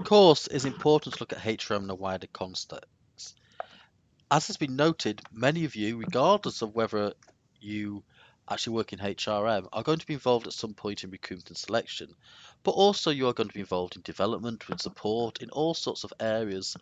course, it's important to look at HRM in a wider context. As has been noted, many of you, regardless of whether you actually work in HRM, are going to be involved at some point in recruitment and selection, but also you are going to be involved in development and support in all sorts of areas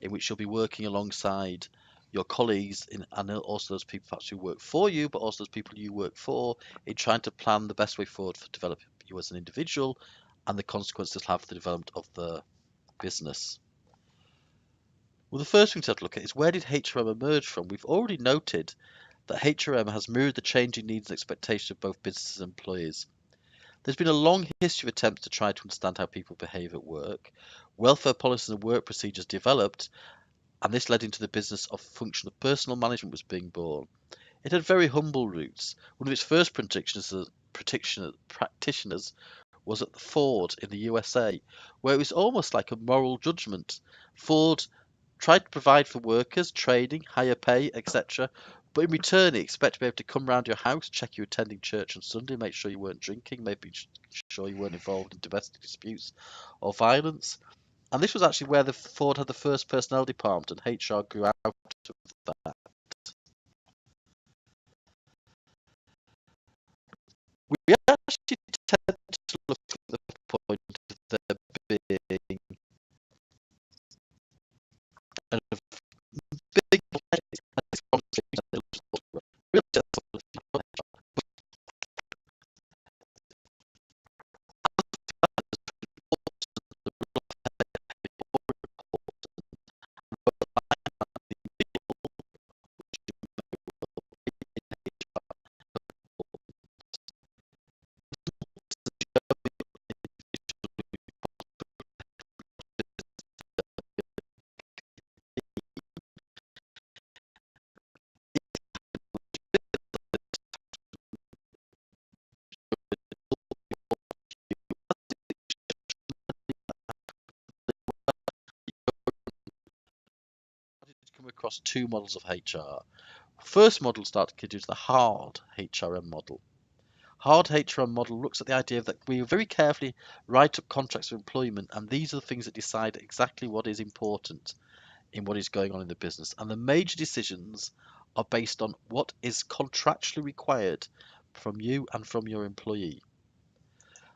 in which you'll be working alongside your colleagues and also those people perhaps who work for you, but also those people you work for, in trying to plan the best way forward for developing you as an individual and the consequences it'll have for the development of the business. Well, the first thing to have to look at is, where did HRM emerge from? We've already noted that HRM has mirrored the changing needs and expectations of both businesses and employees. There's been a long history of attempts to try to understand how people behave at work. Welfare policies and work procedures developed, and this led into the business of functional personal management was being born. It had very humble roots. One of its first practitioners was at Ford in the USA, where it was almost like a moral judgment. Ford tried to provide for workers, training, higher pay, etc. But in return, he expected to be able to come round your house, check you attending church on Sunday, make sure you weren't drinking, maybe sure you weren't involved in domestic disputes or violence. And this was actually where the Ford had the first personnel department, and HR grew out of that. We actually tend to look at the point of there being a big come across two models of HR. First model started to introduce the hard HRM model. Hard HRM model looks at the idea that we very carefully write up contracts of employment, and these are the things that decide exactly what is important in what is going on in the business. And the major decisions are based on what is contractually required from you and from your employee.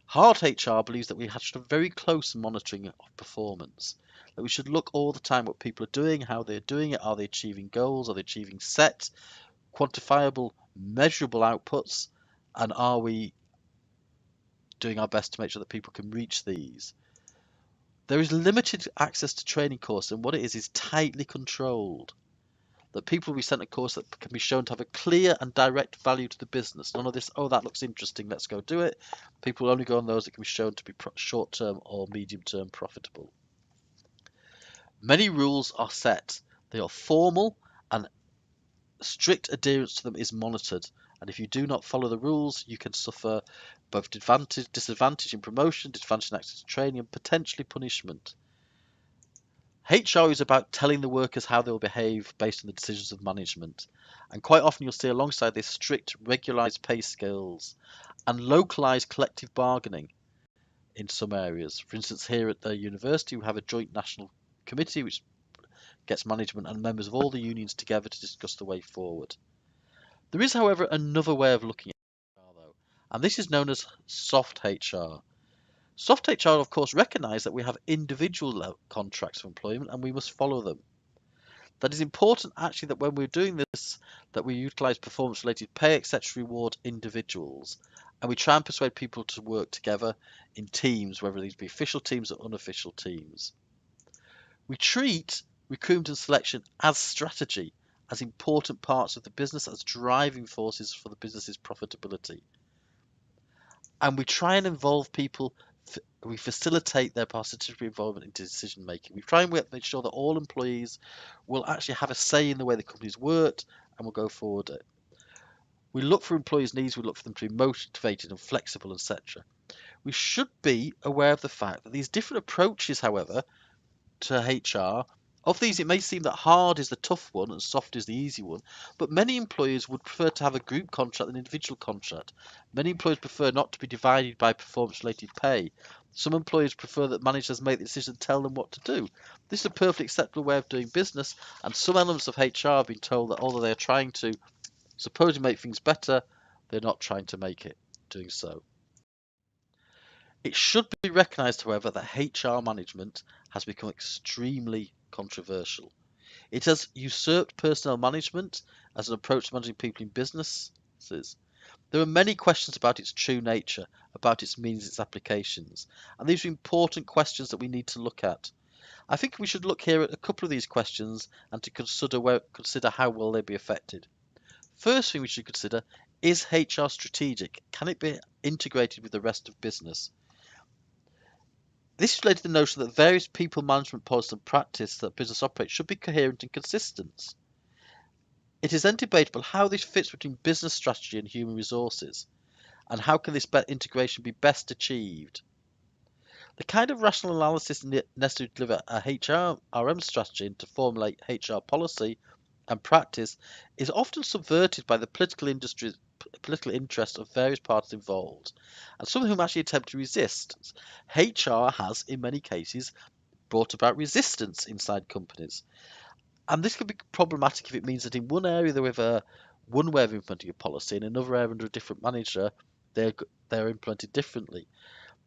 Hard HR believes that we have to have very close monitoring of performance, that we should look all the time what people are doing, how they're doing it, are they achieving goals, are they achieving set, quantifiable, measurable outputs, and are we doing our best to make sure that people can reach these. There is limited access to training courses, and what it is tightly controlled. That people will be sent a course that can be shown to have a clear and direct value to the business. None of this, oh, that looks interesting, let's go do it. People will only go on those that can be shown to be short-term or medium-term profitable. Many rules are set. They are formal, and strict adherence to them is monitored. And if you do not follow the rules, you can suffer both disadvantage in promotion, disadvantage in access to training, and potentially punishment. HR is about telling the workers how they will behave based on the decisions of management. And quite often you'll see alongside this strict, regularized pay scales and localized collective bargaining in some areas. For instance, here at the university, we have a joint national committee which gets management and members of all the unions together to discuss the way forward. There is, however, another way of looking at HR, though, and this is known as soft HR. Soft HR, of course, recognise that we have individual contracts of employment and we must follow them. That is important, actually, that when we're doing this, that we utilise performance-related pay, etc., reward individuals, and we try and persuade people to work together in teams, whether these be official teams or unofficial teams. We treat recruitment and selection as strategy, as important parts of the business, as driving forces for the business's profitability. And we try and involve people, we facilitate their participatory involvement into decision making. We try and make sure that all employees will actually have a say in the way the company's worked and will go forward. We look for employees' needs, we look for them to be motivated and flexible, etc. We should be aware of the fact that these different approaches, however, to HR, of these it may seem that hard is the tough one and soft is the easy one, but many employers would prefer to have a group contract than an individual contract. Many employers prefer not to be divided by performance related pay. Some employers prefer that managers make the decision and tell them what to do. This is a perfectly acceptable way of doing business, and some elements of HR have been told that although they are trying to supposedly make things better, they're not trying to make it doing so. It should be recognised, however, that HR management has become extremely controversial. It has usurped personnel management as an approach to managing people in businesses. There are many questions about its true nature, about its means, its applications, and these are important questions that we need to look at. I think we should look here at a couple of these questions and to consider how will they be affected. First thing we should consider, is HR strategic? Can it be integrated with the rest of business? This is related to the notion that various people management policies and practice that business operates should be coherent and consistent. It is then debatable how this fits between business strategy and human resources, and how can this integration be best achieved. The kind of rational analysis necessary to deliver a HRM strategy and to formulate HR policy and practice is often subverted by the political interest of various parties involved, and some of whom actually attempt to resist. HR has, in many cases, brought about resistance inside companies. And this can be problematic if it means that in one area they have one way of implementing a policy, and in another area under a different manager they're implemented differently.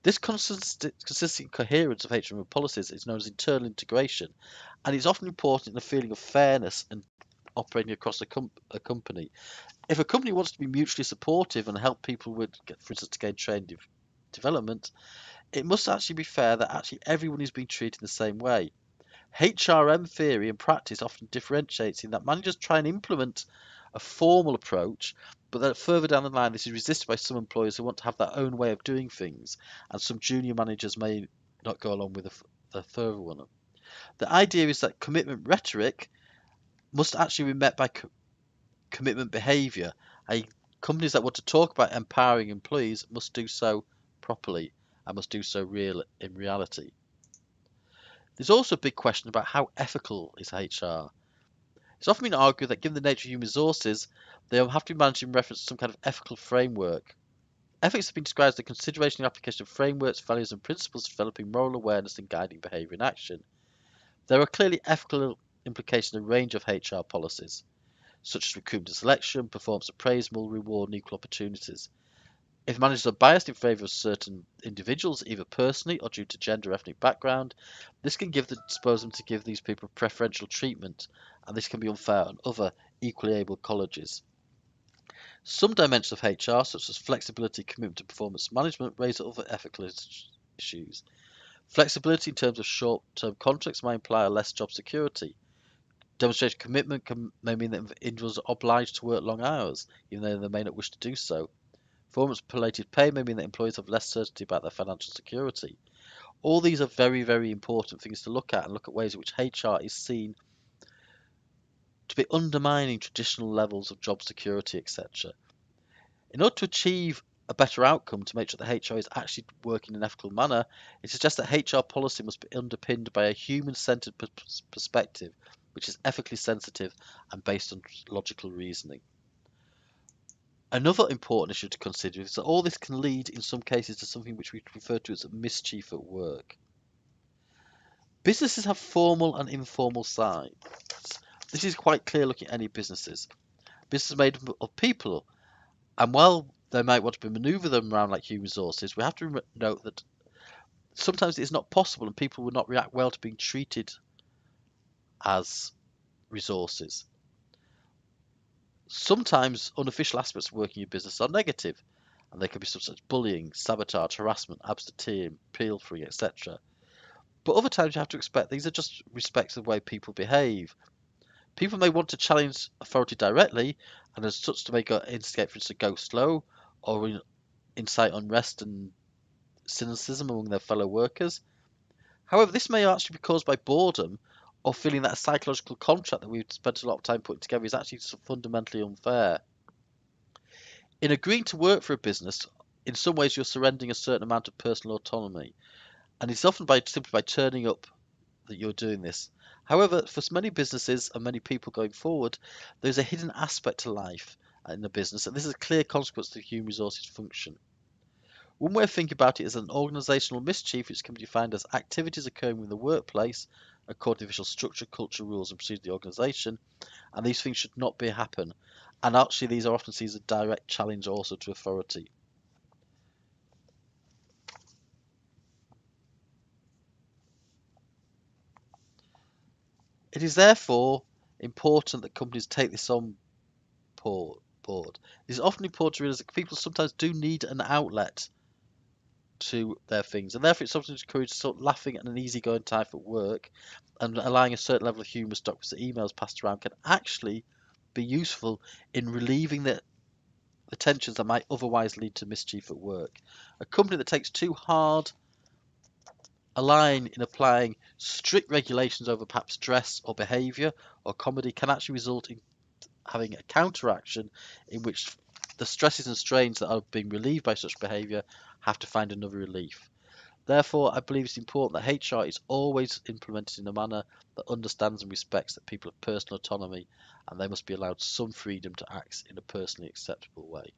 This consistent coherence of HRM policies is known as internal integration, and is often important in the feeling of fairness and operating across a company. If a company wants to be mutually supportive and help people with, for instance, to gain training development, it must actually be fair that actually everyone is being treated the same way. HRM theory and practice often differentiates in that managers try and implement a formal approach, but that further down the line this is resisted by some employers who want to have their own way of doing things, and some junior managers may not go along with the further one. The idea is that commitment rhetoric must actually be met by commitment behaviour. Companies that want to talk about empowering employees must do so properly and must do so in reality. There's also a big question about how ethical is HR. It's often been argued that given the nature of human resources, they will have to be managed in reference to some kind of ethical framework. Ethics have been described as the consideration and application of frameworks, values and principles for developing moral awareness and guiding behaviour and action. There are clearly ethical implications in a range of HR policies, such as recruitment and selection, performance appraisal, reward and equal opportunities. If managers are biased in favour of certain individuals, either personally or due to gender or ethnic background, this can dispose them to give these people preferential treatment, and this can be unfair on other equally able colleges. Some dimensions of HR, such as flexibility, commitment to performance management, raise other ethical issues. Flexibility in terms of short-term contracts may imply less job security. Demonstrated commitment may mean that individuals are obliged to work long hours, even though they may not wish to do so. Performance-related pay may mean that employees have less certainty about their financial security. All these are very, very important things to look at, and look at ways in which HR is seen to be undermining traditional levels of job security, etc. In order to achieve a better outcome, to make sure that HR is actually working in an ethical manner, it suggests that HR policy must be underpinned by a human-centered perspective, which is ethically sensitive and based on logical reasoning. Another important issue to consider is that all this can lead in some cases to something which we refer to as mischief at work. Businesses have formal and informal sides. This is quite clear looking at any businesses. Business is made up of people, and while they might want to maneuver them around like human resources, we have to note that sometimes it's not possible and people will not react well to being treated as resources. Sometimes unofficial aspects of working in business are negative, and they can be such as bullying, sabotage, harassment, absenteeism, pilfering, etc. But other times you have to expect these are just respects of the way people behave. People may want to challenge authority directly, and as such they may instigate, for instance, to go slow, or incite unrest and cynicism among their fellow workers. However, this may actually be caused by boredom, or feeling that a psychological contract that we've spent a lot of time putting together is actually fundamentally unfair. In agreeing to work for a business, in some ways you're surrendering a certain amount of personal autonomy, and it's often simply by turning up that you're doing this. However, for many businesses and many people going forward, there's a hidden aspect to life in the business, and this is a clear consequence of the human resources function. One way of thinking about it is an organisational mischief, which can be defined as activities occurring in the workplace according to the official structure, culture, rules, and procedures of the organisation, and these things should not be happen. And actually, these are often seen as a direct challenge also to authority. It is therefore important that companies take this on board. It is often important to realise that people sometimes do need an outlet to their things, and therefore it's sometimes encouraged sort of laughing at an easygoing type at work and allowing a certain level of humour stock with the emails passed around can actually be useful in relieving the tensions that might otherwise lead to mischief at work. A company that takes too hard a line in applying strict regulations over perhaps dress or behaviour or comedy can actually result in having a counteraction in which the stresses and strains that are being relieved by such behaviour have to find another relief. Therefore, I believe it's important that HR is always implemented in a manner that understands and respects that people have personal autonomy and they must be allowed some freedom to act in a personally acceptable way.